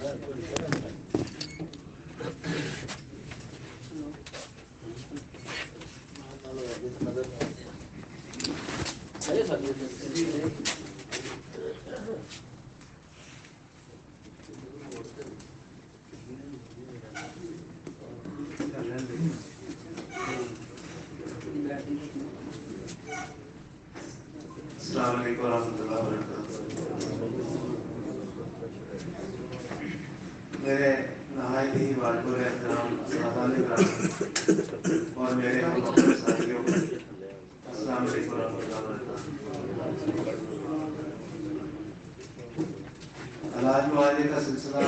السلام علیکم ورحمۃ اللہ وبرکاتہ۔ میرے نہایت ہی بارپور احترام اساتذہ کرام اور میرے ہم وطن ساتھیوں، السلام علیکم ورحمۃ اللہ وبرکاتہ۔ علاج معالجے کا سلسلہ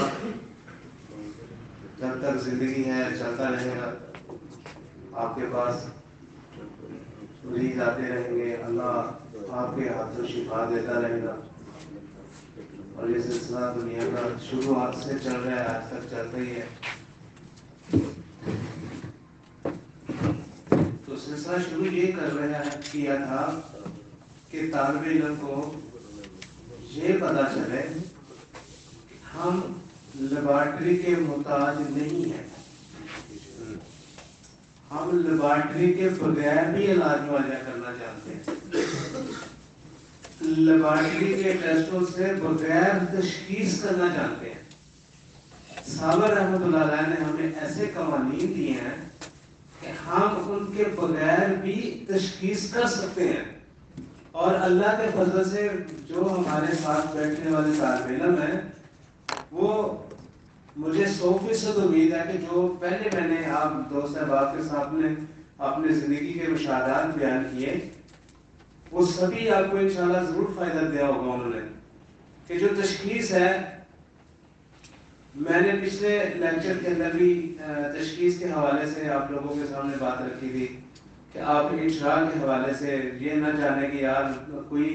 جب تک زندگی ہے چلتا رہے گا، آپ کے پاس مریض آتے رہیں گے، اللہ آپ کے ہاتھوں شفا دیتا رہے گا، اور یہ سلسلہ دنیا کا شروعات سے چل رہا ہے، آج تک چلتا ہی ہے۔ تو سلسلہ شروع یہ کیا تھا کہ طالب علم کو یہ پتہ چلے کہ ہم لیبارٹری کے محتاج نہیں ہیں، ہم لیبارٹری کے بغیر بھی علاج معالجہ کرنا چاہتے ہیں، لیبارٹری کے ٹیسٹوں سے بغیر تشخیص کرنا چاہتے ہیں۔ صابر رحمۃ اللہ علیہ نے ہمیں ایسے قوانین دیے ہیں کہ ہم ان کے بغیر بھی تشخیص کر سکتے ہیں، اور اللہ کے فضل سے جو ہمارے ساتھ بیٹھنے والے طالب علم ہیں، وہ مجھے 100% امید ہے کہ جو پہلے میں نے آپ دوست احباب کے سامنے اپنے زندگی کے مشاہدات بیان کیے، وہ سبھی آپ کو انشاءاللہ ضرور فائدہ دیا ہوگا انہوں نے، کہ جو تشخیص ہے، میں نے پچھلے لیکچر کے اندر بھی تشخیص کے حوالے سے آپ لوگوں کے سامنے بات رکھی تھی کہ آپ انشراح کے حوالے سے یہ نہ جانے کہ یار کوئی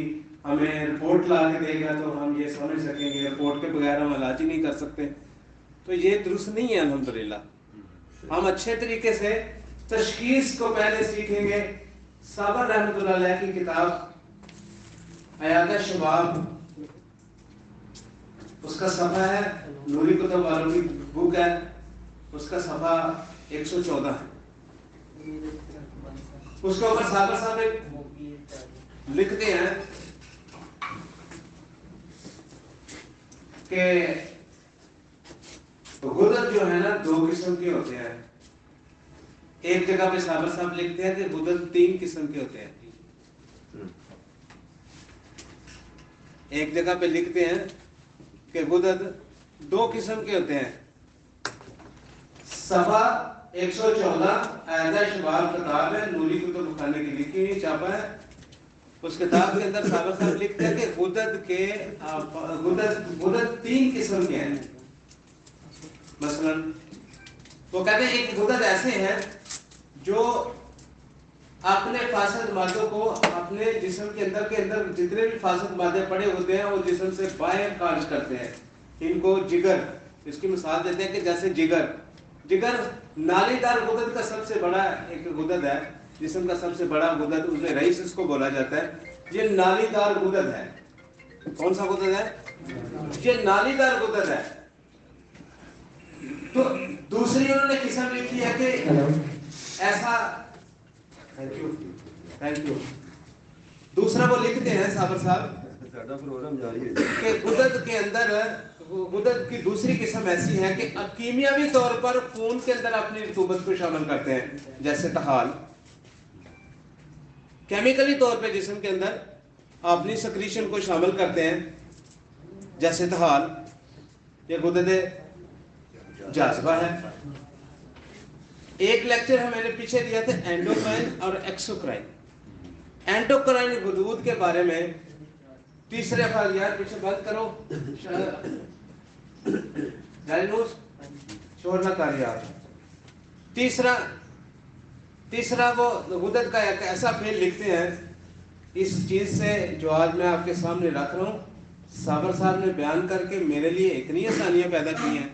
ہمیں رپورٹ لا کے دے گا تو ہم یہ سمجھ سکیں گے، رپورٹ کے بغیر ہم علاج ہی نہیں کر سکتے، تو یہ درست نہیں ہے۔ الحمدللہ ہم اچھے طریقے سے تشخیص کو پہلے سیکھیں گے۔ صابر رحمۃ اللہ علیہ کی کتاب عیادہ شباب، اس کا صفحہ ہے، نوری کتب والوں کی بک ہے، اس کا صفحہ 114 ہے۔ اس کے اوپر صابر صاحب لکھتے ہیں کہ غدد جو ہے نا 2 قسم کے ہوتے ہیں۔ ایک جگہ پہ صابر صاحب لکھتے ہیں کہ غدد 3 قسم کے ہوتے ہیں۔ ایک جگہ پہ لکھتے ہیں کہ غدد 2 قسم کے ہوتے ہیں۔ صفحہ 114 عیادہ شباب کتاب ہے، نوری کتب خانے کی لکھی ہوئی چھاپا ہے۔ اس کتاب کے اندر صابر صاحب لکھتے ہیں کہ غدد 3 قسم کے ہیں۔ مثلا وہ کہتے ہیں ایک غدد ایسے ہیں جو اپنے فاسد مادوں کو اپنے جسم کے اندر جتنے بھی فاسد مادے پڑے ہوتے ہیں وہ جسم سے باہر خارج کرتے ہیں۔ ان کو جگر، اس کی مثال دیتے ہیں کہ جیسے جگر نالی دار غدد کا سب سے بڑا ایک غدد ہے، جسم کا سب سے بڑا غدد، اس میں رئیس اس کو بولا جاتا ہے۔ یہ نالی دار غدد ہے۔ کون سا غدد ہے؟ یہ نالی دار غدد ہے۔ تو دوسری انہوں نے قسم لکھی ہے کہ ایسا، تھینک یو، دوسرا وہ لکھتے ہیں صابر صاحب کہ غدد کے اندر، غدد کی دوسری قسم ایسی ہے کہ کیمیاوی طور پر خون کے اندر اپنی رطوبت کو شامل کرتے ہیں، جیسے طحال۔ کیمیکلی طور پہ جسم کے اندر اپنی سکریشن کو شامل کرتے ہیں، جیسے طحال۔ یہ غدد جاذبہ ہے۔ ایک لیکچر میں نے پیچھے دیا تھا اینڈوکرائن اور ایکسوکرائن۔ اینڈوکرائن غدود کے بارے میں تیسرے فعالیات، پیچھے بند کرو شور نہ کاریات۔ تیسرا وہ غدد کا ایک ایسا فعل لکھتے ہیں، اس چیز سے جو آج میں آپ کے سامنے رکھ رہا ہوں، صابر صاحب نے بیان کر کے میرے لیے اتنی آسانیاں پیدا کی ہیں،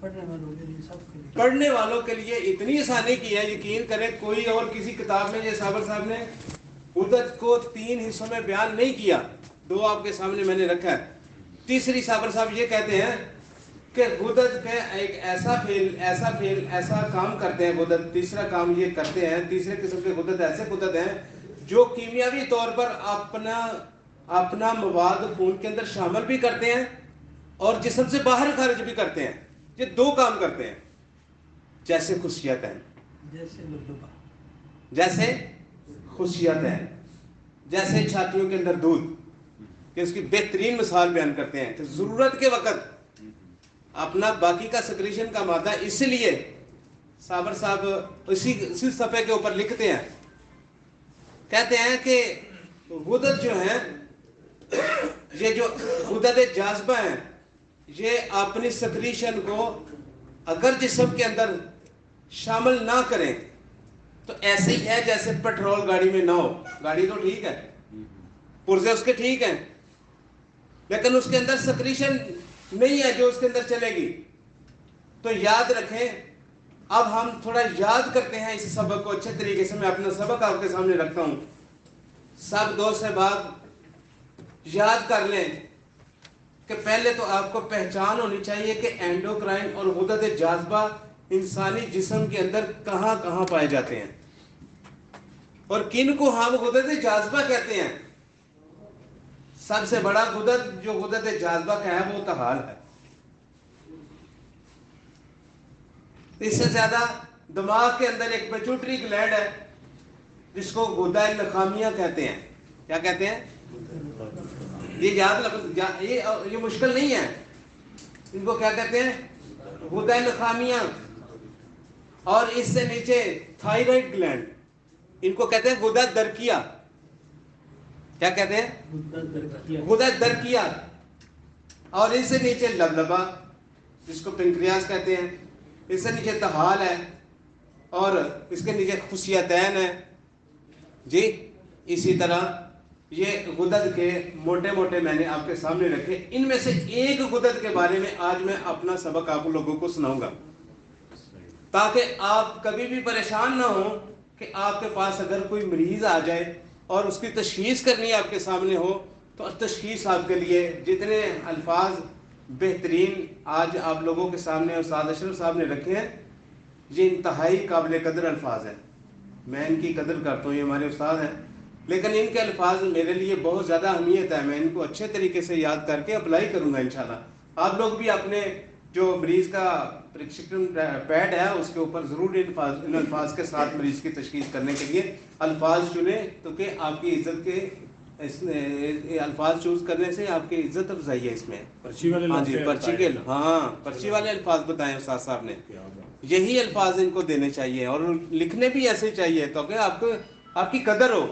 پڑھنے والوں کے لیے اتنی آسانی کی ہے، یقین کریں کوئی اور کسی کتاب میں یہ صابر صاحب نے غدد کو 3 حصوں میں بیان نہیں کیا، 2 آپ کے سامنے میں نے رکھا ہے۔ تیسری صابر صاحب یہ کہتے ہیں کہ غدد کے ایک ایسا کام کرتے ہیں غدد، تیسرا کام یہ کرتے ہیں، تیسرے قسم کے غدد ایسے غدد ہیں جو کیمیاوی طور پر اپنا مواد خون کے اندر شامل بھی کرتے ہیں اور جسم سے باہر خارج بھی کرتے ہیں. یہ دو کام کرتے ہیں. جیسے خصیت ہے، جیسے خصیت ہے، جیسے چھاتیوں کے اندر دودھ، کہ اس کی بہترین مثال بیان کرتے ہیں کہ ضرورت کے وقت اپنا باقی کا سکریشن کا مادہ، اس لیے صابر صاحب اسی صفحے کے اوپر لکھتے ہیں، کہتے ہیں کہ غدد جو ہیں، یہ جو غدد جاذبہ ہیں، یہ اپنی سکریشن کو اگر جسم کے اندر شامل نہ کریں تو ایسے ہی ہے جیسے پیٹرول گاڑی میں نہ ہو. گاڑی تو ٹھیک ہے، پرزے اس کے ٹھیک ہیں، لیکن اس کے اندر سکریشن نہیں ہے جو اس کے اندر چلے گی. تو یاد رکھیں، اب ہم تھوڑا یاد کرتے ہیں اس سبق کو اچھے طریقے سے. میں اپنا سبق آپ کے سامنے رکھتا ہوں. سب دو سے بعد یاد کر لیں کہ پہلے تو آپ کو پہچان ہونی چاہیے کہ اینڈوکرائن اور غدد جاذبہ انسانی جسم کے اندر کہاں کہاں پائے جاتے ہیں اور کن کو ہم غدد جاذبہ کہتے ہیں. سب سے بڑا غدد جو غدد جاذبہ کا ہے وہ طحال ہے. اس سے زیادہ دماغ کے اندر ایک پیچوٹری گلینڈ ہے جس کو غدہ نخامیہ کہتے ہیں. کیا کہتے ہیں؟ یہ یاد یہ مشکل نہیں ہے. ان کو کیا کہتے ہیں؟ غدہ نخامیہ. اور اس سے نیچے تھائرائیڈ گلینڈ، ان کو کہتے ہیں غدہ درقیہ. کیا کہتے ہیں؟ غدہ درقیہ. اور اس سے نیچے لبلبا جس کو پنکریاس کہتے ہیں. اس سے نیچے طحال ہے اور اس کے نیچے خصیتین ہے. جی اسی طرح یہ غدد کے موٹے موٹے میں نے آپ کے سامنے رکھے. ان میں سے ایک غدد کے بارے میں آج میں اپنا سبق آپ لوگوں کو سناؤں گا تاکہ آپ کبھی بھی پریشان نہ ہوں کہ آپ کے پاس اگر کوئی مریض آ جائے اور اس کی تشخیص کرنی آپ کے سامنے ہو تو تشخیص آپ کے لیے جتنے الفاظ بہترین آج آپ لوگوں کے سامنے استاد اشرف صاحب نے رکھے ہیں، یہ انتہائی قابل قدر الفاظ ہیں. میں ان کی قدر کرتا ہوں، یہ ہمارے استاد ہیں، لیکن ان کے الفاظ میرے لیے بہت زیادہ اہمیت ہے. میں ان کو اچھے طریقے سے یاد کر کے اپلائی کروں گا انشاءاللہ. آپ لوگ بھی اپنے جو مریض کا پرسکرپشن پیڈ ہے اس کے اوپر ضرور ان الفاظ کے ساتھ مریض کی تشخیص کرنے کے لیے الفاظ چنیں، کیونکہ آپ کی عزت کے الفاظ چوز کرنے سے آپ کی عزت افزائی ہے. اس میں ہاں جی پرچی والے الفاظ بتائیں استاد صاحب نے. یہی الفاظ ان کو دینے چاہیے اور لکھنے بھی ایسے چاہیے تاکہ آپ کی قدر ہو،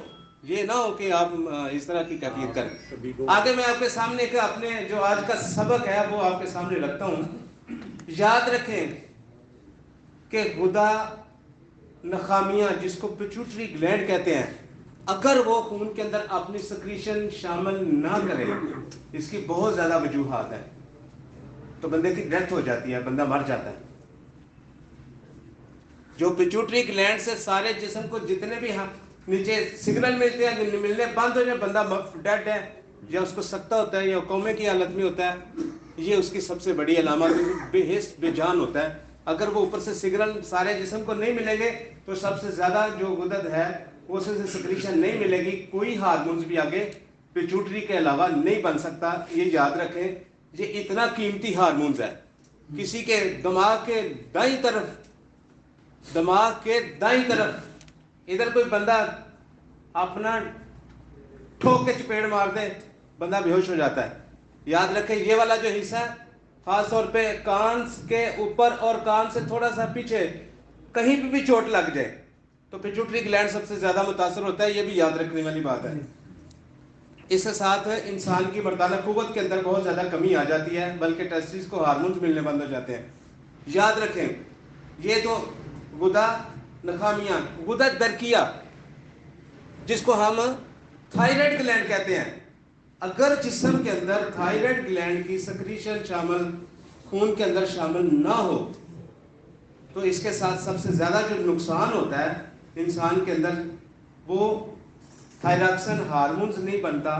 یہ نہ ہو کہ آپ اس طرح کی کیفیت کریں. آگے میں آپ کے سامنے اپنے جو آج کا سبق ہے وہ آپ کے سامنے رکھتا ہوں. یاد رکھیں کہ غدہ نخامیہ جس کو پیچوٹری گلینڈ کہتے ہیں، اگر وہ خون کے اندر اپنی سکریشن شامل نہ کرے، اس کی بہت زیادہ وجوہات ہیں، تو بندے کی ڈیتھ ہو جاتی ہے، بندہ مر جاتا ہے. جو پیچوٹری گلینڈ سے سارے جسم کو جتنے بھی نیچے سگنل ملتے ہیں ملنے بند ہو جائے بندہ ڈیڈ ہے یا اس کو سکتا ہوتا ہے یا کومے کی حالت میں ہوتا ہے، یہ اس کی سب سے بڑی علامت بے حس بے جان ہوتا ہے. اگر وہ اوپر سے سگنل سارے جسم کو نہیں ملیں گے تو سب سے زیادہ جو غدد ہے وہ سے سکریشن نہیں ملے گی. کوئی ہارمونز بھی آگے پیچوٹری کے علاوہ نہیں بن سکتا. یہ یاد رکھیں، یہ اتنا قیمتی ہارمونز ہے. کسی کے دماغ کے دائیں طرف ادھر کوئی بندہ اپنا ٹھوک کے چپیڑ مار دے، بندہ بے ہوش ہو جاتا ہے. یاد رکھیں یہ والا جو حصہ ہے خاص طور پہ کان کے اوپر اور کان سے تھوڑا سا پیچھے کہیں پہ بھی چوٹ لگ جائے تو پیچوٹری گلینڈ سب سے زیادہ متاثر ہوتا ہے. یہ بھی یاد رکھنے والی بات ہے. اس کے ساتھ انسان کی مردانہ قوت کے اندر بہت زیادہ کمی آ جاتی ہے، بلکہ ٹیسٹس کو ہارمونز ملنے بند ہو جاتے ہیں. یاد رکھیں یہ تو غدہ نخامیہ. غدہ درقیہ جس کو ہم تھائرائیڈ گلینڈ کہتے ہیں، اگر جسم کے اندر تھائرائیڈ گلینڈ کی سکریشن خون کے اندر شامل نہ ہو تو اس کے ساتھ سب سے زیادہ جو نقصان ہوتا ہے انسان کے اندر وہ تھائراکسن ہارمونز نہیں بنتا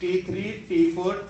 T3, T4,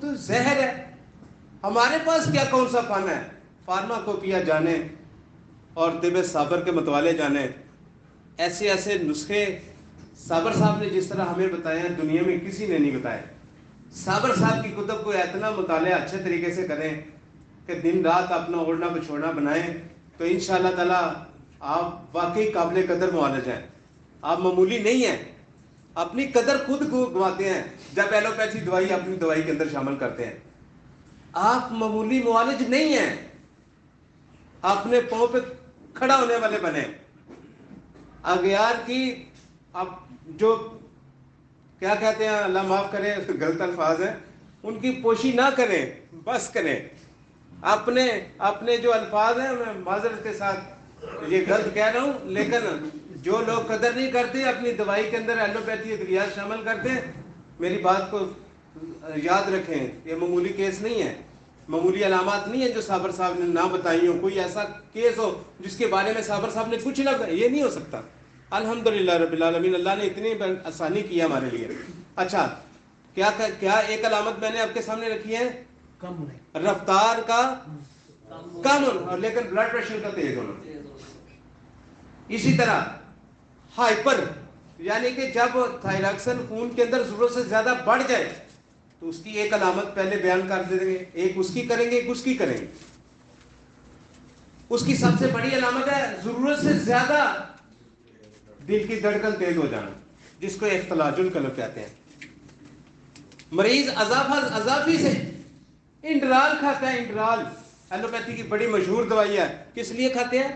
تو زہر ہے. ہمارے پاس کیا کون سا فن ہے؟ فارماکوپیا جانے اور طب صابر کے متوالے جانے. ایسے ایسے نسخے صابر صاحب نے جس طرح ہمیں بتایا ہیں دنیا میں کسی نے نہیں بتایا. صابر صاحب کی کتب کو اتنا مطالعہ اچھے طریقے سے کریں کہ دن رات اپنا اوڑھنا بچھوڑنا بنائیں تو انشاءاللہ تعالیٰ آپ واقعی قابل قدر معالج ہیں. آپ معمولی نہیں ہیں. اپنی قدر خود گواتے ہیں جب ایلوپیتھی دوائی اپنی دوائی کے اندر شامل کرتے ہیں. آپ معمولی معالج نہیں ہیں. اپنے پاؤں پہ کھڑا ہونے والے بنے. اغیار کی اب جو کیا کہتے ہیں اللہ معاف کرے غلط الفاظ ہیں ان کی پوشی نہ کریں بس کریں. اپنے جو الفاظ ہیں میں معذرت کے ساتھ یہ غلط کہہ رہا ہوں لیکن جو لوگ قدر نہیں کرتے اپنی دوائی کے اندر ایلوپیتھی ادویات شامل کرتے ہیں میری بات کو یاد رکھیں. یہ معمولی کیس نہیں ہے. معمولی علامات نہیں ہیں جو صابر صاحب نے نہ بتائی ہوں. کوئی ایسا کیس ہو جس کے بارے میں صابر صاحب نے کچھ نہ بتایا یہ نہیں ہو سکتا. الحمدللہ رب العالمین اللہ نے اتنی آسانی کی ہمارے لیے. اچھا کیا ایک علامت میں نے آپ کے سامنے رکھی ہے رفتار کا کم ہونا لیکن بلڈ پریشر کا تیز ہونا. اسی طرح ہائپر یعنی کہ جب تھائراکسن خون کے اندر ضرورت سے زیادہ بڑھ جائے تو اس کی ایک علامت پہلے بیان کر دیں گے. ایک اس کی کریں گے ایک اس کی کریں گے. اس کی سب سے بڑی علامت ہے ضرورت سے زیادہ دل کی دھڑکن تیز ہو جانا جس کو اختلاج القلب کہتے ہیں. مریض اضافی سے انڈرال کھاتا ہے. انڈرال ایلوپیتھی کی بڑی مشہور دوائی ہے. کس لیے کھاتے ہیں؟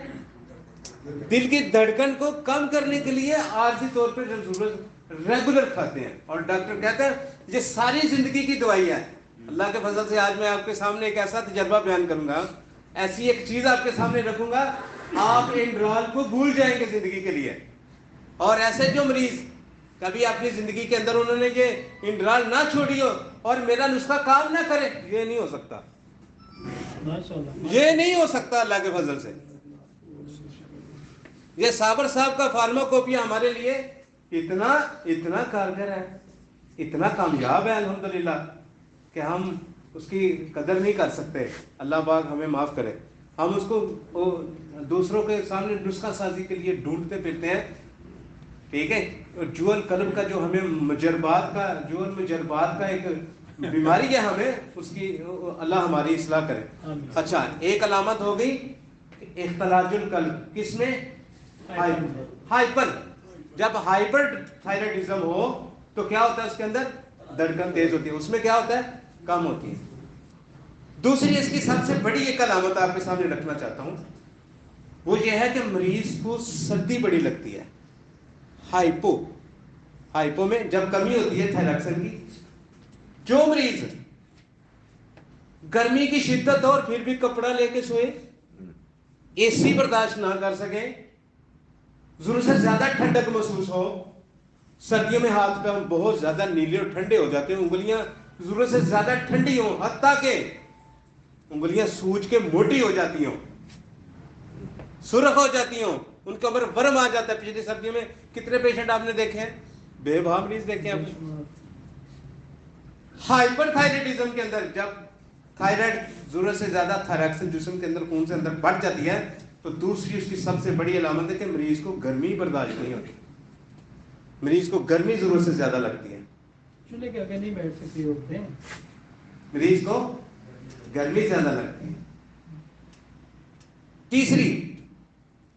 دل کی دھڑکن کو کم کرنے کے لیے عارضی طور پہ ضرورت ریگولر کھاتے ہیں. اور ڈاکٹر کہتے ہیں یہ ساری زندگی کی دوائی ہے. اللہ کے فضل سے آج میں آپ کے سامنے ایک ایسا تجربہ بیان کروں گا ایسی ایک چیز آپ کے سامنے رکھوں گا آپ انڈرال کو بھول جائیں گے زندگی کے لیے. اور ایسے جو مریض کبھی اپنی زندگی کے اندر انہوں نے یہ انڈرال نہ چھوڑی ہو اور میرا نسخہ کام نہ کرے یہ نہیں ہو سکتا. یہ نہیں ہو سکتا اللہ کے فضل سے. یہ صابر صاحب کا فارماکوپیا ہمارے لیے اتنا کارگر ہے اتنا کامیاب ہے الحمدللہ کہ ہم اس کی قدر نہیں کر سکتے. اللہ پاک ہمیں معاف کرے. ہم اس کو دوسروں کے سامنے نسخہ سازی کے لیے ڈھونڈتے پھرتے ہیں. ٹھیک ہے. جوال قلب کا جو ہمیں مجربات کا ایک بیماری ہے ہمیں اس کی اللہ ہماری اصلاح کرے. اچھا ایک علامت ہو گئی اختلاج القلب. کس میں؟ ہائپر. جب ہائپر تھائرائڈزم ہو تو کیا ہوتا ہے اس کے اندر دھڑکن تیز ہوتی ہے. اس میں کیا ہوتا ہے کم ہوتی ہے. دوسری اس کی سب سے بڑی ایک علامت آپ کے سامنے رکھنا چاہتا ہوں وہ یہ ہے کہ مریض کو سردی بڑی لگتی ہے. ہائپو میں جب کمی ہوتی ہے تھائراکسن کی جو مریض گرمی کی شدت اور پھر بھی کپڑا لے کے سوئے اے سی برداشت نہ کر سکے ضرورت سے زیادہ ٹھنڈک محسوس ہو سردیوں میں ہاتھ پہ بہت زیادہ نیلے اور ٹھنڈے ہو جاتے ہیں انگلیاں ضرورت سے زیادہ ٹھنڈی ہوں حتیٰ کہ انگلیاں سوج کے موٹی ہو جاتی ہوں سرخ ہو جاتی ہوں ان کا عمر ورم آ جاتا ہے. پچھلی سردیوں میں کتنے پیشنٹ آپ نے دیکھے ہیں بے بھا مریض دیکھے ہیں آپ نے. ہائپر تھائرائڈزم کے اندر جب تھائرائڈ ضرورت سے زیادہ تھائراکسن جسم کے اندر خون سے اندر بڑھ جاتی ہے تو دوسری اس کی سب سے بڑی علامت ہے کہ مریض کو گرمی برداشت نہیں ہوتی. مریض کو گرمی ضرورت سے زیادہ لگتی ہے. چولہے کے آگے نہیں بیٹھ سکتے ہوتے ہیں. مریض کو گرمی زیادہ لگتی ہے.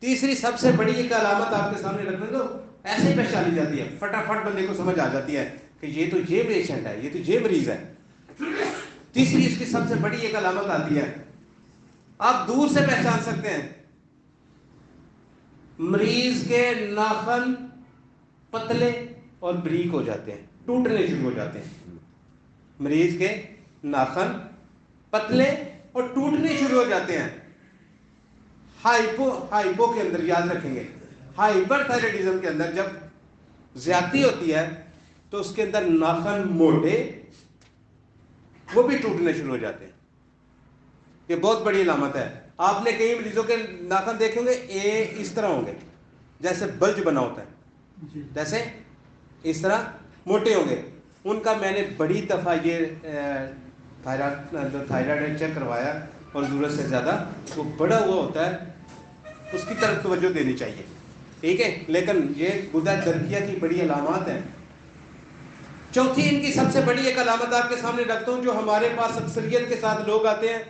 تیسری سب سے بڑی ایک علامت آپ کے سامنے رکھنے دو ایسے ہی پہچانی جاتی ہے فٹافٹ بندے کو سمجھ آ جاتی ہے کہ یہ تو یہ پیشنٹ ہے یہ تو یہ مریض ہے. تیسری اس کی سب سے بڑی ایک علامت آتی ہے آپ دور سے پہچان سکتے ہیں مریض کے ناخن پتلے اور بریک ہو جاتے ہیں ٹوٹنے شروع ہو جاتے ہیں. مریض کے ناخن پتلے اور ٹوٹنے شروع ہو جاتے ہیں. ہائپو کے اندر یاد رکھیں گے ہائپر تھائرائڈزم کے اندر جب زیادتی ہوتی ہے تو اس کے اندر ناخن موٹے وہ بھی ٹوٹنے شروع ہو جاتے ہیں. یہ بہت بڑی علامت ہے. آپ نے کئی مریضوں کے ناخن دیکھیں گے اس طرح ہوں گے جیسے بلج بنا ہوتا ہے جیسے اس طرح موٹے ہوں گے ان کا میں نے بڑی دفعہ یہ تھائرائڈ چیک کروایا اور ضرورت سے زیادہ وہ بڑا ہوا ہوتا ہے، اس کی طرف توجہ دینی چاہیے، ٹھیک ہے. لیکن یہ غدہ درقیہ کی بڑی علامات ہیں. چوتھی ان کی سب سے بڑی ایک علامت آپ کے سامنے رکھتا ہوں، جو ہمارے پاس اکثریت کے ساتھ لوگ آتے ہیں،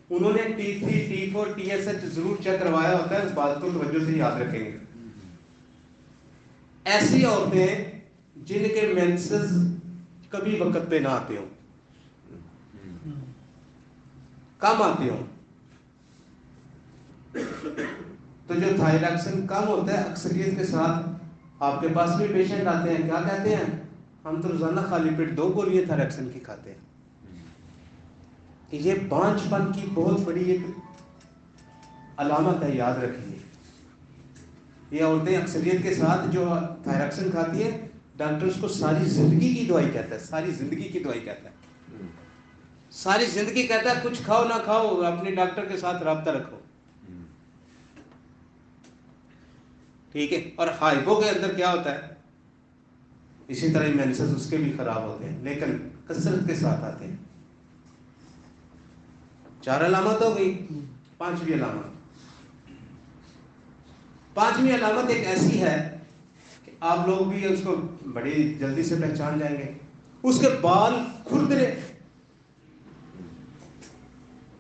انہوں نے T3 T4 TSH ضرور چیک کروایا ہوتا ہے، اس بات کو توجہ سے یاد رکھیں گے. ایسی عورتیں جن کے مینسز کبھی وقت پہ نہ آتے ہوں، کم آتے ہوں، تو جو تھائرائکسن کم ہوتا ہے اکثریت کے ساتھ آپ کے پاس بھی پیشنٹ آتے ہیں، کیا کہتے ہیں، ہم تو روزانہ خالی پیٹ 2 گولیاں تھائرائکسن کی کھاتے ہیں. یہ بانجھ پن کی بہت بڑی ایک علامت ہے، یاد رکھیے. یہ عورتیں اکثریت کے ساتھ جو تھائرائکسن کھاتی ہے، ڈاکٹر اس کو ساری زندگی کی دوائی کہتا ہے، ساری زندگی کی دوائی کہتا ہے، ساری زندگی کہتا ہے کچھ کھاؤ نہ کھاؤ اپنے ڈاکٹر کے ساتھ رابطہ رکھو، ٹھیک ہے. اور ہائپو کے اندر کیا ہوتا ہے، اسی طرح مینسز اس کے بھی خراب ہوتے ہیں لیکن کثرت کے ساتھ آتے ہیں. 4 علامت ہو گئی. 5ویں علامت، 5ویں علامت ایک ایسی ہے کہ آپ لوگ بھی اس کو بڑی جلدی سے پہچان جائیں گے. اس کے بال کھردرے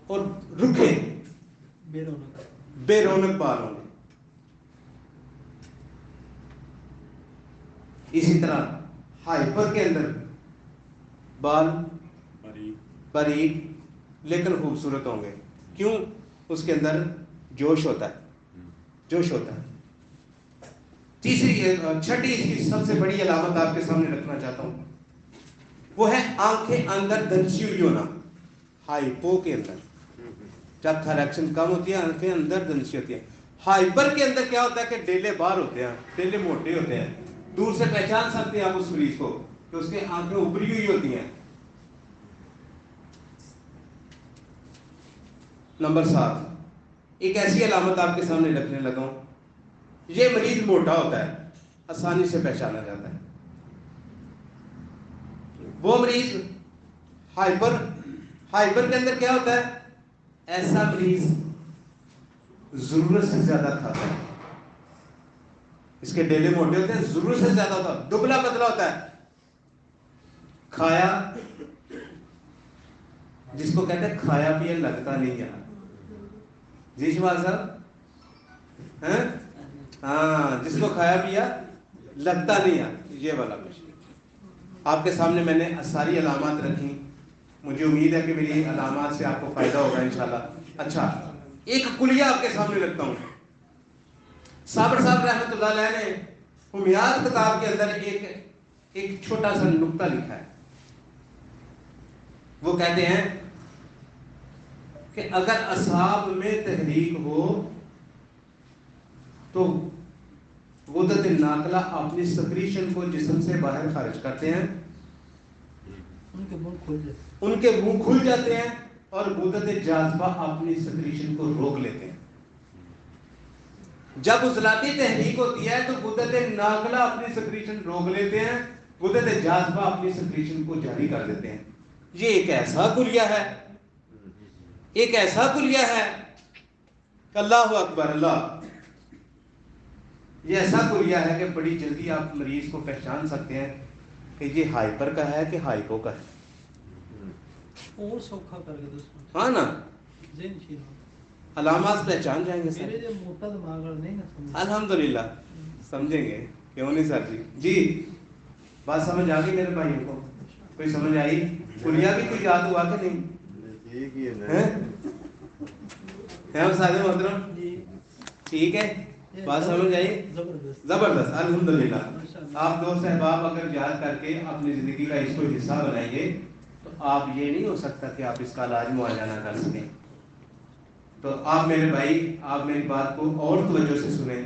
اور رکھے بے رونق بال ہوں گے. اسی طرح ہائپر کے اندر بال باریک لیکن خوبصورت ہوں گے. کیوں؟ اس کے اندر جوش ہوتا ہے، جوش ہوتا ہے. چھٹی اس کی سب سے بڑی علامت آپ کے سامنے رکھنا چاہتا ہوں، وہ ہے آنکھیں اندر دھنسی ہوئی ہونا. ہائپو کے اندر جب تھائرائکسن کم ہوتی ہے آنکھیں اندر دھنسی ہوتی ہیں. ہائپر کے اندر کیا ہوتا ہے کہ ڈیلے باہر ہوتے ہیں، ڈیلے موٹے ہوتے ہیں. دور سے پہچان سکتے ہیں آپ اس مریض کو کہ اس کے آنکھیں ابری ہوئی ہوتی ہیں. نمبر 7 ایک ایسی علامت آپ کے سامنے رکھنے لگا ہوں، یہ مریض موٹا ہوتا ہے، آسانی سے پہچانا جاتا ہے. وہ مریض ہائپر کے اندر کیا ہوتا ہے، ایسا مریض ضرورت سے زیادہ کھاتا ہے، اس کے ڈیلے موٹے ہوتے ہیں، ضرورت سے زیادہ ہوتا ہے، دبلا پتلا ہوتا ہے. کھایا جس کو کہتے ہیں کھایا پیا لگتا نہیں یار، جی شمال صاحب، ہاں جس کو کھایا پیا لگتا نہیں یار، یہ والا کچھ. آپ کے سامنے میں نے ساری علامات رکھی، مجھے امید ہے کہ میری علامات سے آپ کو فائدہ ہوگا انشاءاللہ. اچھا ایک کلیہ آپ کے سامنے رکھتا ہوں. صابر صاحب رحمۃ اللہ علیہ نے حمیات کتاب کے اندر ایک چھوٹا سا نقطہ لکھا ہے. وہ کہتے ہیں کہ اگر اعصاب میں تحریک ہو تو غدۃ الناقلہ اپنی سکریشن کو جسم سے باہر خارج کرتے ہیں، ان کے منہ کھل جاتے ہیں اور غدۃ جاذبہ اپنی سکریشن کو روک لیتے ہیں. جب عضلاتی تحریک ہوتی ہے تو غدۃ ناقلہ اپنی سکریشن روک لیتے ہیں، غدۃ جاذبہ اپنی سکریشن کو جاری کر دیتے ہیں. یہ ایک ایسا کلیہ ہے، ایک ایسا کلیہ ہے، اللہ اکبر اللہ. یہ ایسا کلیہ ہے کہ بڑی جلدی آپ مریض کو پہچان سکتے ہیں کہ یہ ہائپر کا ہے کہ ہائپو کا ہے. اور سوکھا کر کے دوستوں، ہاں نا، ذہن چھینا علامات پہچان جائیں گے میرے سر. جو موٹا دماغ نہیں نا سمجھ. الحمدللہ سمجھیں گے، کیوں نہیں سر جی. جی بات سمجھ آ گئی میرے بھائیوں کو؟ کوئی سمجھ آئی؟ کلیہ بھی کوئی یاد ہوا کہ نہیں؟ سارے محترم ٹھیک ہے، بات سمجھ آئی؟ زبردست الحمدللہ. آپ دوست احباب اگر یاد کر کے اپنی زندگی کا اس کو حصہ بنائیں گے تو آپ یہ نہیں ہو سکتا کہ آپ اس کا علاج معالجہ نہ کر سکیں. تو آپ میرے بھائی، آپ میری بات کو اور توجہ سے سنیں.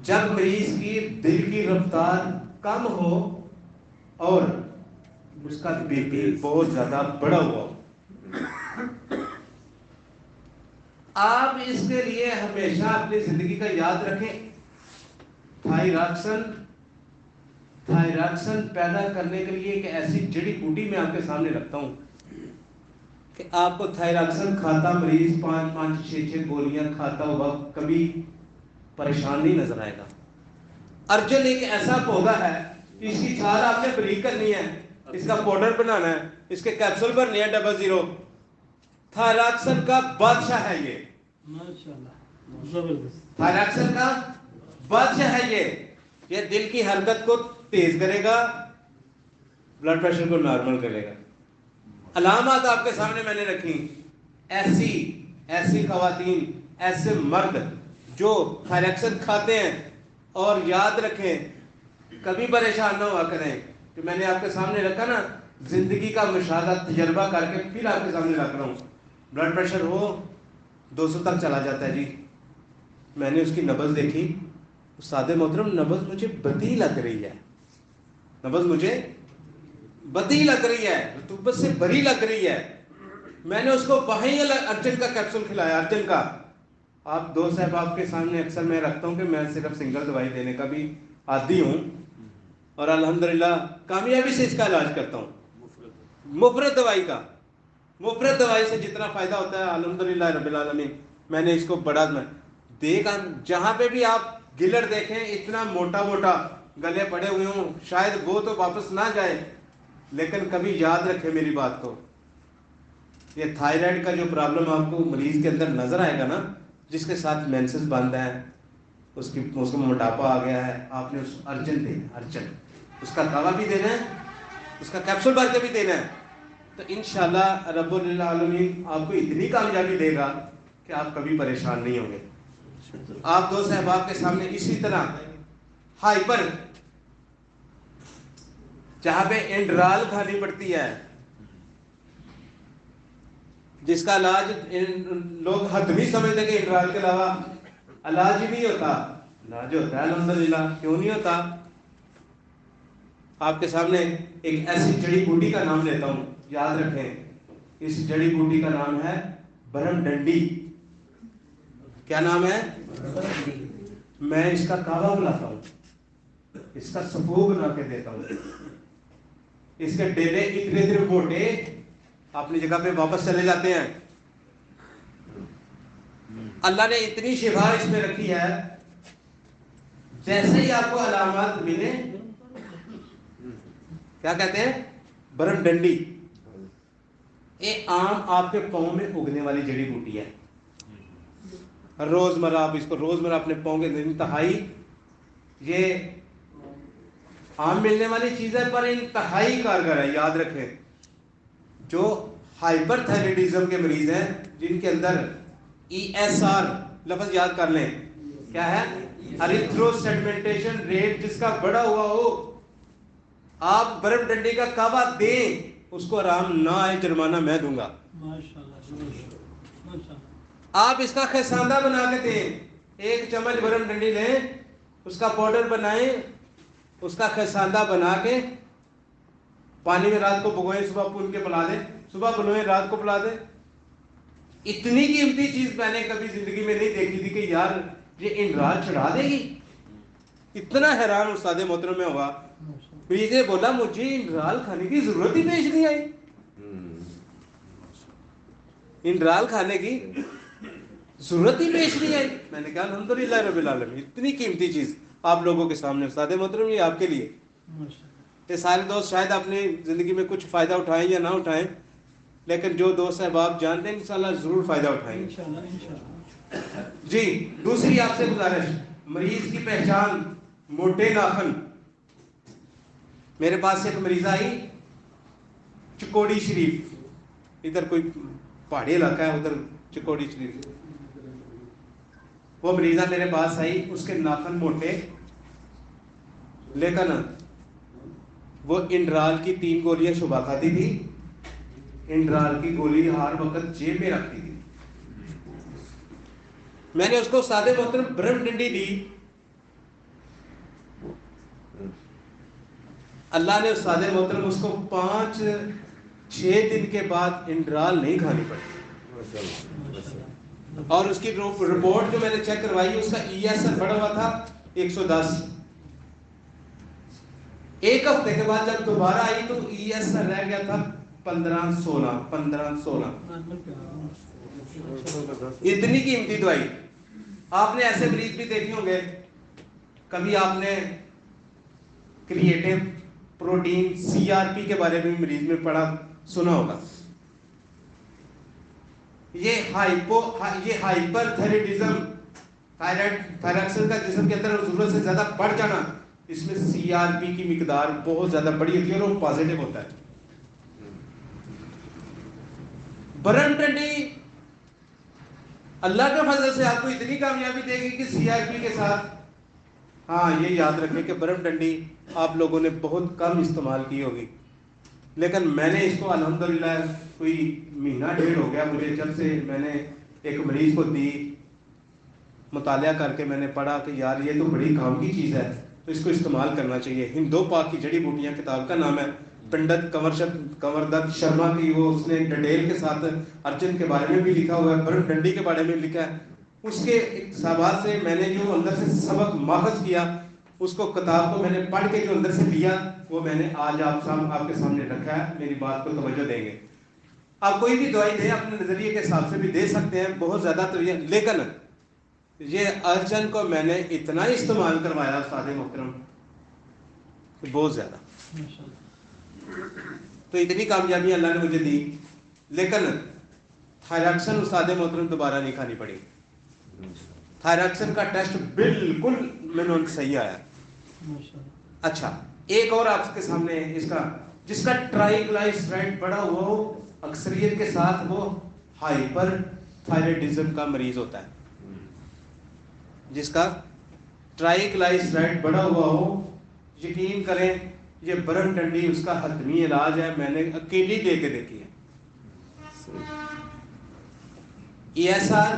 جب مریض کی دل کی رفتار کم ہو اور اس کا بی پی بہت زیادہ بڑا ہوا، آپ اس کے لیے ہمیشہ اپنی زندگی کا یاد رکھیں، تھائرائکسن تھائرائکسن پیدا کرنے کے لیے ایک ایسی جڑی بوٹی میں آپ کے سامنے رکھتا ہوں کہ آپ کو تھائرائکسن کھاتا مریض 5-5 6-6 گولیاں کھاتا ہوا کبھی پریشان نہیں نظر آئے گا. ارجن ایک ایسا پودا ہے، اس کی چھال آپ نے بریک کرنی ہے، اس کا پاؤڈر بنانا ہے، اس کے کیپسول بننے ہیں 00. تھائرائکسن کا بادشاہ ہے یہ، ماشاءاللہ زبردست. تھائرائکسن کا بادشاہ ہے یہ دل کی حرکت کو تیز کرے گا، بلڈ پریشر کو نارمل کرے گا. علامات آپ کے سامنے میں نے رکھی. ایسی خواتین، ایسے مرد جو تھائرائکسن کھاتے ہیں، اور یاد رکھیں کبھی پریشان نہ ہوا کریں کہ میں نے آپ کے سامنے رکھا نا، زندگی کا مشاہدہ تجربہ کر کے پھر آپ کے سامنے رکھ رہا ہوں. بلڈ پریشر ہو 200 تک چلا جاتا ہے جی. میں نے اس کی نبض دیکھی، استاد محترم نبض مجھے بدی لگ رہی ہے، نبض مجھے بدی لگ رہی ہے، رطوبت سے بری لگ رہی ہے. میں نے اس کو وہیں ارجن کا کیپسول کھلایا، ارجن کا. آپ دو صاحب آپ کے سامنے اکثر میں رکھتا ہوں کہ میں صرف سنگل دوائی دینے کا بھی عادی ہوں، اور الحمدللہ کامیابی سے اس کا علاج کرتا ہوں. مفرد دوائی کا، مفرد دوائی سے جتنا فائدہ ہوتا ہے الحمدللہ رب العالمین. میں نے اس کو بڑا دیکھا، جہاں پہ بھی آپ گلر دیکھیں اتنا موٹا موٹا گلے پڑے ہوئے ہوں، شاید وہ تو واپس نہ جائے، لیکن کبھی یاد رکھے میری بات کو. یہ تھائرائیڈ کا جو پرابلم آپ کو مریض کے اندر نظر آئے گا نا، جس کے ساتھ مینسز بند ہے، اس کو موٹاپا آ گیا ہے، آپ نے اس ارجن دینا، ارجن اس کا دوا بھی دینا ہے، اس کا کیپسول بھر کے بھی دینا ہے. تو انشاءاللہ رب العالمین آپ کو اتنی کامیابی دے گا کہ آپ کبھی پریشان نہیں ہوں گے. آپ دو صاحباب کے سامنے اسی طرح ہائپر، جہاں پہ انڈرال کھانی پڑتی ہے، جس کا علاج لوگ حتمی سمجھتے کہ انڈرال کے علاوہ علاج ہی نہیں ہوتا. علاج ہوتا ہے الحمدللہ، کیوں نہیں ہوتا. آپ کے سامنے ایک ایسی جڑی بوٹی کا نام لیتا ہوں، یاد رکھیں. اس جڑی بوٹی کا نام ہے برہم ڈنڈی. کیا نام ہے؟ میں اس کا کعوہ بناتا ہوں، اس کا سبو بنا کے دیتا ہوں. اس کے ڈیلے اتنے اتنے موٹے، اپنی جگہ پہ واپس چلے جاتے ہیں. اللہ نے اتنی شفا اس میں رکھی ہے، جیسے ہی آپ کو علامات ملے، کیا کہتے ہیں؟ برہم ڈنڈی. یہ عام آپ کے پاؤں میں اگنے والی جڑی بوٹی ہے. روزمرہ آپ اس کو روزمرہ اپنے پاؤں کے انتہائی، یہ عام ملنے والی چیز ہے پر انتہائی کارگر ہے. یاد رکھیں جو ہائپر تھائرائیڈزم کے مریض ہیں، جن کے اندر ESR لفظ یاد کر لیں، کیا ہے؟ ارتھروسیڈمنٹیشن ریٹ جس کا بڑا ہوا ہو، آپ برہم ڈنڈی کا کعوہ دیں، اس کو آرام نہ آئے جرمانہ میں دوں گا. آپ اس کا خیساندہ بنا کے دیں. 1 چمچ برہم ڈنڈی لیں، اس کا پاؤڈر بنائیں، اس کا خیساندہ بنا کے پانی میں رات کو بھگوئیں، صبح پون کے پلا دیں، صبح بنوئیں رات کو پلا دیں. اتنی قیمتی چیز میں نے کبھی زندگی میں نہیں دیکھی تھی کہ یار یہ انڈرال چڑھا دے گی. اتنا حیران استاد محترم میں ہوا. مجھے بولا مجھے انڈرال کھانے کی ضرورت ہی پیش نہیں آئی. انڈرال کھانے کی ضرورت ہی پیش نہیں آئی. میں نے کہا الحمدللہ رب العالمین، اتنی قیمتی چیز آپ لوگوں کے سامنے. استاد محترم یہ آپ کے لیے. یہ سارے دوست شاید اپنی زندگی میں کچھ فائدہ اٹھائیں یا نہ اٹھائیں، لیکن جو دوست احباب جانتے ہیں انشاءاللہ ضرور فائدہ اٹھائیں گے. جی دوسری آپ سے گزارش، مریض کی پہچان موٹے ناخن. میرے پاس ایک مریض آئی چکوڑی شریف، ادھر کوئی پہاڑی علاقہ ہے ادھر چکوڑی شریف. وہ مریضہ میرے پاس آئی، اس کے ناخن موٹے، لیکن وہ انڈرال کی 3 گولیاں صبح کھاتی تھی. انڈرال کی گولی ہر وقت جیب میں رکھتی تھی. میں نے اس کو سادے محترم برہم ڈنڈی دی. اللہ نے سادے محترم اس کو 5-6 دن کے بعد انڈرال نہیں کھانی پڑی. اور اس کی رپورٹ جو میں نے چیک کروائی، اس کا ESR بڑھا ہوا تھا 110. ایک ہفتے کے بعد جب دوبارہ آئی تو ES رہ گیا تھا 1516 اتنی قیمتی دوائی. آپ نے ایسے مریض بھی دیکھے ہوں گے, کبھی آپ نے کریٹو پروٹین CRP کے بارے میں مریض میں پڑھا سنا ہوگا. یہ ہائپر تھائرائڈزم, تھائرائڈسن کا جسم کے اندر ضرورت سے زیادہ بڑھ جانا, اس میں CRP کی مقدار بہت زیادہ بڑی ہوتی ہے اور وہ پازیٹیو ہوتا ہے. برہم ٹنڈی اللہ کے فضل سے آپ کو اتنی کامیابی دے گی کہ CRP کے ساتھ. ہاں یہ یاد رکھیں کہ برہم ٹنڈی آپ لوگوں نے بہت کم استعمال کی ہوگی, لیکن میں نے اس کو الحمدللہ کوئی مہینہ ڈیڑھ ہو گیا مجھے جب سے میں نے ایک مریض کو دی, مطالعہ کر کے میں نے پڑھا کہ یار یہ تو بڑی کام کی چیز ہے, تو اس کو استعمال کرنا چاہیے. ہندو پاک کی جڑی بوٹیاں کتاب کا نام ہے, پنڈت کنور دت شرما کی, وہ اس نے ڈیٹیل کے ساتھ ارجن کے بارے میں بھی لکھا ہوا ہے, برہم ٹنڈی کے بارے میں لکھا ہے. اس کے حسابات سے میں نے جو اندر سے سبق ماخذ کیا, اس کو کتاب کو میں نے پڑھ کے جو اندر سے لیا, وہ میں نے آج آپ کے سامنے رکھا ہے. میری بات کو توجہ دیں گے. آپ کوئی بھی دوائی دیں اپنے نظریے کے حساب سے بھی دے سکتے ہیں, بہت زیادہ تو یہ, لیکن یہ ارجن کو میں نے اتنا استعمال کروایا استاد محترم, بہت زیادہ. تو اتنی کامیابی اللہ نے مجھے دی, لیکن تھائراکسن استاد محترم دوبارہ نہیں کھانی پڑی. تھائراکسن کا ٹیسٹ بالکل میں صحیح آیا. اچھا ایک اور آپ کے سامنے اس کا, جس کا ٹرائیگلائسرائڈ بڑا ہوا ہو, اکثریت کے ساتھ وہ ہائپر تھائرائڈزم کا مریض ہوتا ہے. جس کا ٹرائیگلائسرائڈ بڑا ہوا ہو, یقین کریں یہ برہم ٹنڈی اس کا حتمی علاج ہے. میں نے اکیلی دے کے دیکھی ہے. ESR,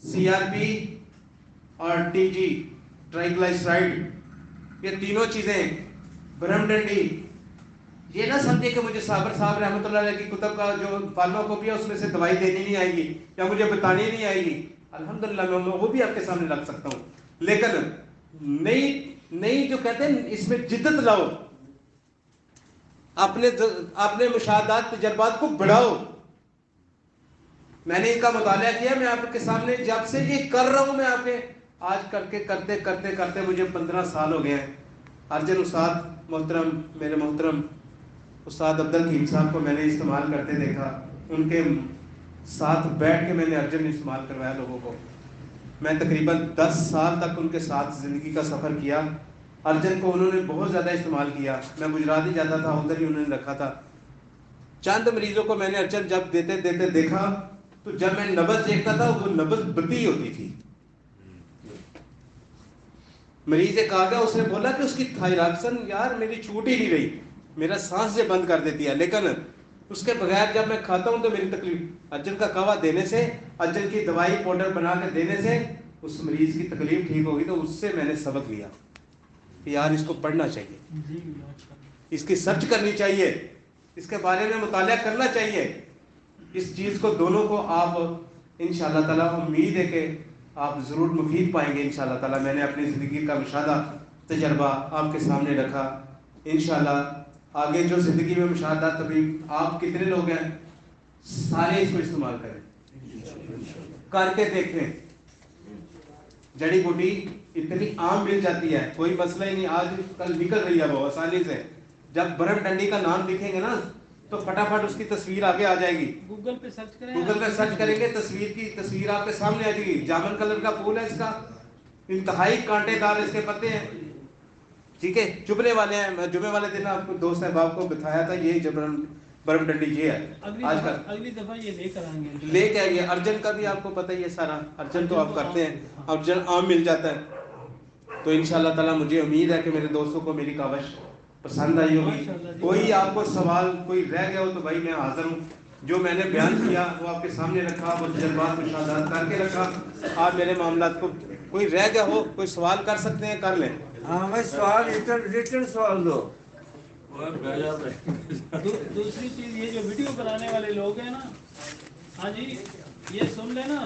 CRP اور TG ٹرائیگلائسرائڈ, یہ تینوں چیزیں برہم ٹنڈی. یہ نہ سمجھے کہ مجھے صابر صاحب رحمۃ اللہ علیہ کی کتب کا جو فارماکوپی ہے اس میں سے دوائی دینی نہیں آئے گی یا مجھے بتانی نہیں آئے گی. الحمدللہ میں وہ بھی آپ کے سامنے رکھ سکتا ہوں, لیکن نئی جو کہتے ہیں اس میں جدت لاؤ, اپنے مشاہدات تجربات کو بڑھاؤ. میں نے ان کا مطالعہ کیا, میں آپ کے سامنے جب سے یہ کر رہا ہوں, میں آپ کے آج کر کے کرتے مجھے 15 سال ہو گئے ہیں. ارجن استاد محترم, میرے محترم استاد عبدالحکیم صاحب کو میں نے استعمال کرتے دیکھا, ان کے ساتھ بیٹھ کے میں نے ارجن استعمال کروایا لوگوں کو. میں تقریباً 10 سال تک ان کے ساتھ زندگی کا سفر کیا. ارجن کو انہوں نے بہت زیادہ استعمال کیا. میں گجرات ہی جاتا تھا, ادھر ہی انہوں نے رکھا تھا. چند مریضوں کو میں نے ارجن جب دیتے دیکھا, تو جب میں نبض دیکھتا تھا وہ نبض بتی ہوتی تھی. مریض ایک آ گیا, اس نے بولا کہ اس کی تھائراکسن یار میری چھوٹ ہی نہیں رہی, میرا سانس سے بند کر دیتی ہے, لیکن اس کے بغیر جب میں کھاتا ہوں تو میری تکلیف, ارجن کا قہوہ دینے سے, ارجن کی دوائی پاؤڈر بنا کے دینے سے اس مریض کی تکلیف ٹھیک ہوگی. تو اس سے میں نے سبق لیا کہ یار اس کو پڑھنا چاہیے, اس کی سرچ کرنی چاہیے, اس کے بارے میں مطالعہ کرنا چاہیے. اس چیز کو دونوں کو آپ انشاءاللہ تعالیٰ, امید ہے کہ آپ ضرور مفید پائیں گے انشاءاللہ تعالیٰ. میں نے اپنی زندگی کا مشاہدہ تجربہ آپ کے سامنے رکھا. انشاءاللہ آگے جو زندگی میں مشاہدات, ابھی آپ کتنے لوگ ہیں, سارے اس کو استعمال کریں, کر کے دیکھیں. جڑی بوٹی اتنی عام مل جاتی ہے, کوئی مسئلہ ہی نہیں, آج کل نکل رہی ہے وہ آسانی سے. جب برہم ٹنڈی کا نام لکھیں گے نا تو فٹافٹ اس کی تصویر آگے آ جائے گی. گوگل پہ سرچ کریں, گوگل پہ سرچ کریں گے, تصویر آپ کے سامنے آ جائے گی. جامن کلر کا پھول ہے اس کا, انتہائی کانٹے دار اس کے پتے ہیں, ٹھیک ہے, چبھنے والے ہیں. جمعے والے دن آپ کو دوست احباب کو بتایا تھا یہ برہم ٹنڈی یہ ہے. آج کل اگلی دفعہ یہ لے کر آئیں گے, لے کے آئیے. ارجن کا بھی آپ کو پتہ ہی ہے سارا, ارجن تو آپ کرتے ہیں, ارجن عام مل جاتا ہے. تو انشاءاللہ تعالیٰ مجھے امید ہے کہ میرے دوستوں کو میری کاوش پسند آئی ہوگی. کوئی آپ کو سوال کوئی رہ گیا ہو تو بھائی میں حاضر ہوں. جو میں نے بیان کیا وہ آپ کے سامنے رکھا, وہ تجربات مشاہدات کر کے رکھا. آپ میرے معاملات کو کوئی رہ گیا ہو, کوئی سوال کر سکتے ہیں, کر لیں. ہاں میں سوال ریٹن سوال دو. دوسری چیز یہ جو ویڈیو بنانے والے لوگ ہیں نا, ہاں جی یہ سن لیں نا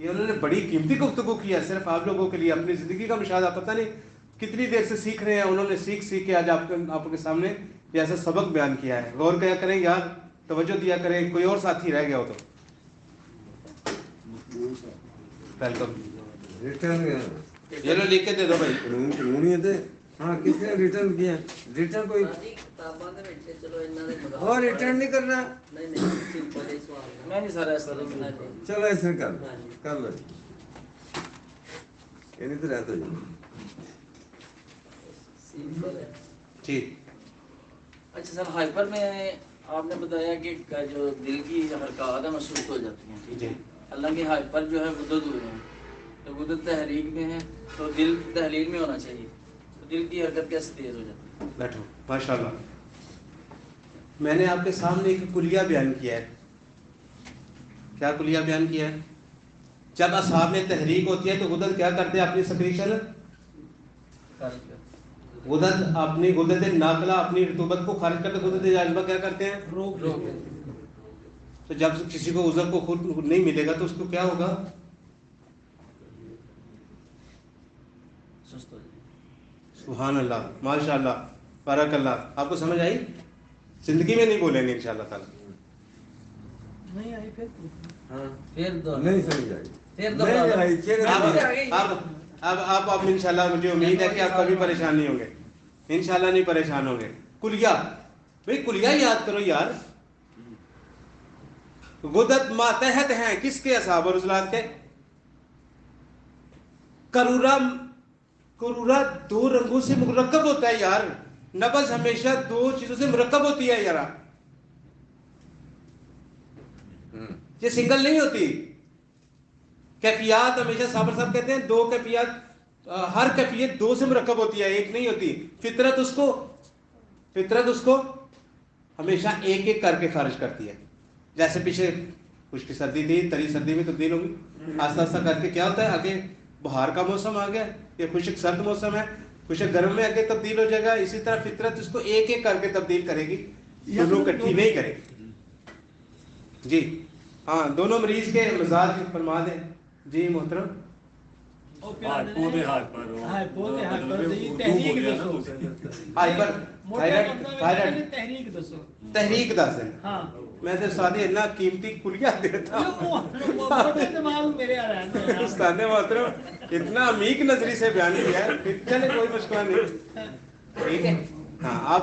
یہ انہوں نے بڑی قیمتی گفتگو کی ہے صرف آپ لوگوں کے لیے. اپنی زندگی کا مشاہدہ پتہ نہیں کتنی دیر سے سیکھ رہے ہیں. انہوں نے سیکھ کے آج آپ کے سامنے یہ ایسا سبق بیان کیا ہے. غور کیا کریں یار, توجہ دیا کریں. کوئی اور ساتھی رہ گیا ہو تو ویلکم. ریٹرن یہ لو لکھ کے دے دو بھائی. قانونیت ہے. ہاں کس نے ریٹرن کیا؟ ریٹرن کوئی اور ریٹرن نہیں کرنا. چلو ایسے کر لو. یہ نہیں تو رہتا جی. ٹھیک. اچھا سر, ہائپر میں آپ نے بتایا کہ جو دل کی حرکات ہیں مسوخ ہو جاتی ہیں. جی. حالانکہ ہائپر جو ہے غدد ہوئے ہیں, تو غدد تحریک میں ہے تو دل تحلیل میں ہونا چاہیے, تو دل کی حرکت کیسے تیز ہو جاتی ہے؟ بیٹھو. ماشاء اللہ. میں نے آپ کے سامنے ایک کلیہ بیان کیا ہے. کیا کلیہ بیان کیا ہے؟ جب اعصاب میں تحریک ہوتی ہے تو غدد کیا کرتے ہیں؟ اپنی سکریشن غدد اپنی غدد ناقلہ اپنی رطوبت کو خارج کرتے. غدد جاذبہ کیا کرتے ہیں؟ روک تو جب کسی کو عذر کو خود نہیں ملے گا تو اس کو کیا ہوگا؟ سست ہو جاتی ہے. سبحان اللہ, ماشاء اللہ, بارک اللہ. آپ کو سمجھ آئی؟ زندگی میں نہیں بولیں گے انشاءاللہ تعالی. نہیں آئی پھر پھر دو نہیں سمجھ آئی. پھر دو نہیں آئی. اب انشاءاللہ مجھے امید ہے کہ آپ کبھی پریشان نہیں ہوں گے. انشاءاللہ نہیں پریشان ہوں گے. کلیہ, بھئی کلیہ یاد کرو یار. غدد ماتحت ہیں کس کے؟ اصحاب اور عضلات کے. کرورا دو رنگوں سے مرکب ہوتا ہے یار. نبض ہمیشہ دو چیزوں سے مرکب ہوتی ہے یار. یہ سنگل نہیں ہوتی. کیفیات ہمیشہ صابر صاحب کہتے ہیں دو کیفیات, ہر کیفیت دو سے مرکب ہوتی ہے, ایک نہیں ہوتی. فطرت اس کو ہمیشہ ایک ایک کر کے خارج کرتی ہے. جیسے پیچھے خشک سردی تھی, تری سردی میں تبدیل ہوگی. آہستہ آہستہ کر کے کیا ہوتا ہے, آگے بہار کا موسم آ گیا, یہ خشک سرد موسم ہے, خشک گرم میں آگے تبدیل ہو جائے گا. اسی طرح فطرت اس کو ایک ایک کر کے تبدیل کرے گی, دونوں اکٹھی نہیں کرے گی. جی ہاں, دونوں مریض کے مزاج فرما دیں. جی محترم. تحریک دس دن. میں تو سادی اتنا قیمتی کلیہ دیتا استاد محترم, اتنا عمیق نظری سے بیان کیا ہے, چلے کوئی مشکل نہیں. ٹھیک ہے. ہاں آپ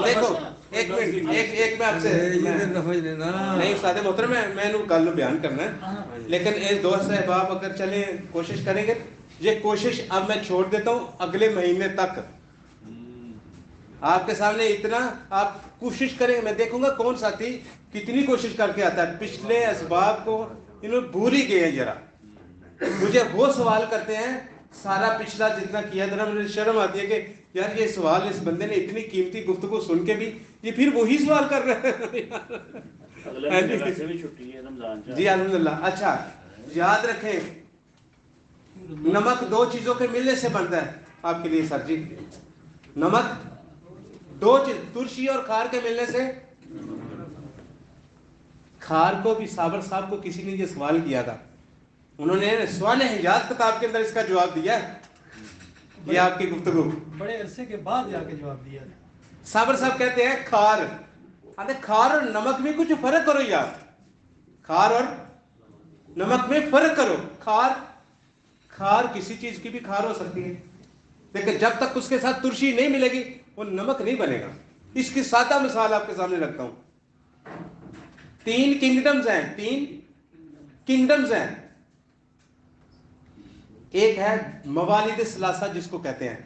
دیکھو ایک منٹ, ایک میں آپ سے نہیں استاد محترم, میں کل بیان کرنا ہے, لیکن ایک دوست احباب اگر چلیں کوشش کریں گے. یہ کوشش اب میں چھوڑ دیتا ہوں اگلے مہینے تک. آپ کے سامنے اتنا آپ کوشش کریں, میں دیکھوں گا کون ساتھی کتنی کوشش کر کے آتا ہے. پچھلے اسباب کو انہوں بھول ہی گئے ہیں. ذرا مجھے وہ سوال کرتے ہیں سارا پچھلا جتنا کیا, ذرا مجھے شرم آتی ہے کہ یار یہ سوال اس بندے نے اتنی قیمتی گفتگو سن کے بھی یہ پھر وہی سوال کر رہے ہیں. جی الحمدللہ. اچھا یاد رکھیں, نمک دو چیزوں کے ملنے سے بنتا ہے. آپ کے لیے سر جی, نمک دو چیز, ترشی اور کھار کے ملنے سے. کھار کو بھی صابر صاحب کو کسی نے یہ سوال کیا تھا, انہوں نے سوال حجاز کتاب کے اندر اس کا جواب دیا ہے. یہ آپ کی گفتگو بڑے عرصے کے بعد جا کے جواب دیا. صابر صاحب کہتے ہیں کھار, کھار اور نمک میں کچھ فرق کرو یار. کھار اور نمک میں فرق کرو. کھار کسی چیز کی بھی کھار ہو سکتی ہے, لیکن جب تک اس کے ساتھ ترشی نہیں ملے گی وہ نمک نہیں بنے گا. اس کی سادہ مثال آپ کے سامنے رکھتا ہوں. 3 کنگڈمز ہیں, 3 کنگڈمز ہیں. ایک ہے موالد ثلاثہ جس کو کہتے ہیں,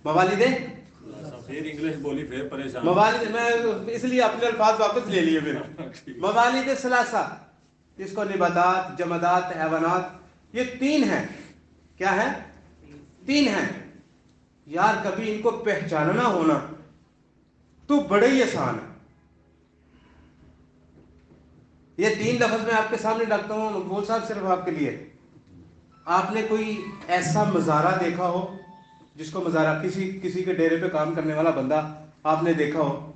موالد انگلش بولی پھر پریشان. موالد, میں اس لیے اپنے الفاظ واپس لے لیے پھر. موالد ثلاثہ جس کو نباتات, جمادات, حیوانات, یہ 3 ہیں. کیا ہے؟ 3 ہیں. یار کبھی ان کو پہچاننا ہونا تو بڑے ہی آسان ہے. یہ 3 لفظ میں آپ کے سامنے رکھتا ہوں مقبول صاحب, صرف آپ کے لیے. آپ نے کوئی ایسا مزارہ دیکھا ہو جس کو مزارہ, کسی کے ڈیرے پہ کام کرنے والا بندہ آپ نے دیکھا ہو,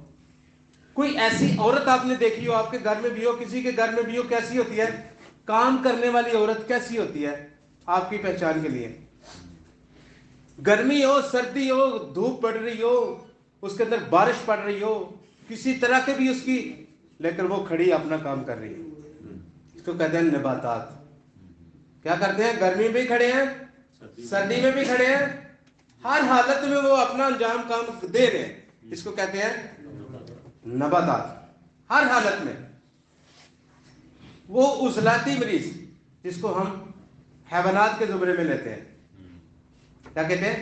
کوئی ایسی عورت آپ نے دیکھی ہو, آپ کے گھر میں بھی ہو, کسی کے گھر میں بھی ہو, کیسی ہوتی ہے؟ کام کرنے والی عورت کیسی ہوتی ہے آپ کی پہچان کے لیے؟ گرمی ہو، سردی ہو، دھوپ پڑ رہی ہو، اس کے اندر بارش پڑ رہی ہو، کسی طرح کے بھی اس کی، لیکن وہ کھڑی اپنا کام کر رہی ہے. اس کو کہتے ہیں نباتات. کیا کرتے ہیں؟ گرمی میں بھی کھڑے ہیں، سردی میں بھی کھڑے ہیں، ہر حالت میں وہ اپنا انجام کام دے رہے ہیں. اس کو کہتے ہیں نباتات. ہر حالت میں. وہ عضلاتی مریض جس کو ہم حیوانات کے زمرے میں لیتے ہیں. کیا کہتے ہیں؟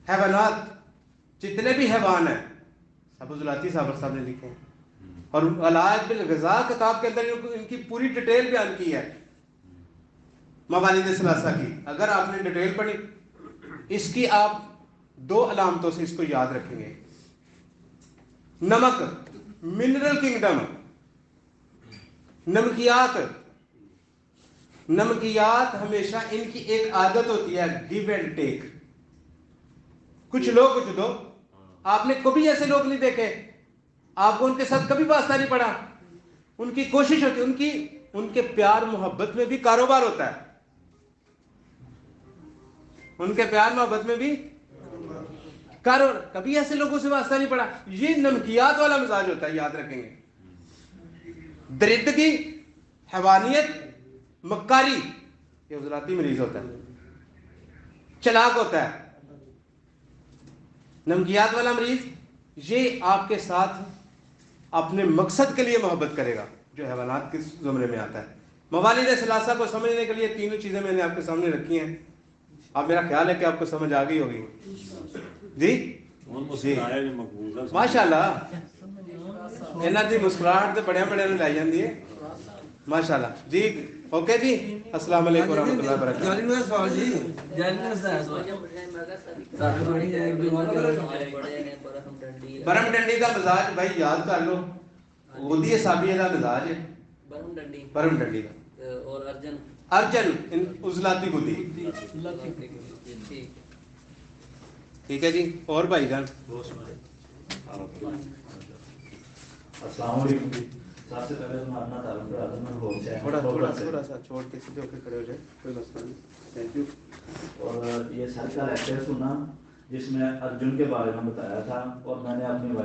حیوانات جتنے بھی حیوان ہیں سب عضلاتی صاحب نے لکھے ہیں. اور علاج بالغذاء کتاب کے اندر ان کی پوری ڈیٹیل بیان کی ہے موالید ثلاثہ کی. اگر آپ نے ڈیٹیل پڑھی اس کی، آپ 2 علامتوں سے اس کو یاد رکھیں گے. نمک، منرل کنگڈم، نمکیات ہمیشہ ان کی ایک عادت ہوتی ہے گیو اینڈ ٹیک. کچھ لو کچھ دو. آپ نے کبھی ایسے لوگ نہیں دیکھے، آپ کو ان کے ساتھ کبھی واسطہ نہیں پڑا. ان کی کوشش ہوتی ہے، ان کے پیار محبت میں بھی کاروبار ہوتا ہے. ان کے پیار محبت میں بھی کاروبار. کبھی ایسے لوگوں سے واسطہ نہیں پڑا. یہ نمکیات والا مزاج ہوتا ہے، یاد رکھیں گے. درندگی، حیوانیت، مکاری، یہ عضلاتی مریض ہوتا ہے. چلاک ہوتا ہے. نمکیات والا مریض یہ آپ کے ساتھ اپنے مقصد کے لیے محبت کرے گا، جو حیوانات کے زمرے میں آتا ہے. موالید ثلاثہ کو سمجھنے کے لیے 3 چیزیں میں نے آپ کے سامنے رکھی ہیں. اب میرا خیال ہے کہ آپ کو سمجھ آ گئی ہوگی. جی ماشاء اللہ انہاں دی مسکراہٹ تے بڑے بڑے نے لائی جاندی ہے ماشاء اللہ. جی اوکے جی، السلام علیکم ورحمۃ اللہ وبرکاتہ. جاری میں سوال جی، جاری میں برم ڈنڈی کا مزاج بھائی یاد کر لو. غدی صابیہ کا مزاج ہے برم ڈنڈی کا. اور ارجن عضلاتی غدی. ٹھیک ہے جی. اور بھائی جان السلام علیکم جی. سب سے پہلے تو میں اپنا تعلق رہا میں بہت سے تھوڑا سا چھوڑ کے سیدھے ہو کے کھڑے ہو جائے، کوئی مسئلہ نہیں. Thank you. اور یہ سر کا لیکچر سنا جس میں ارجن کے بارے میں بتایا تھا، اور میں نے اپنی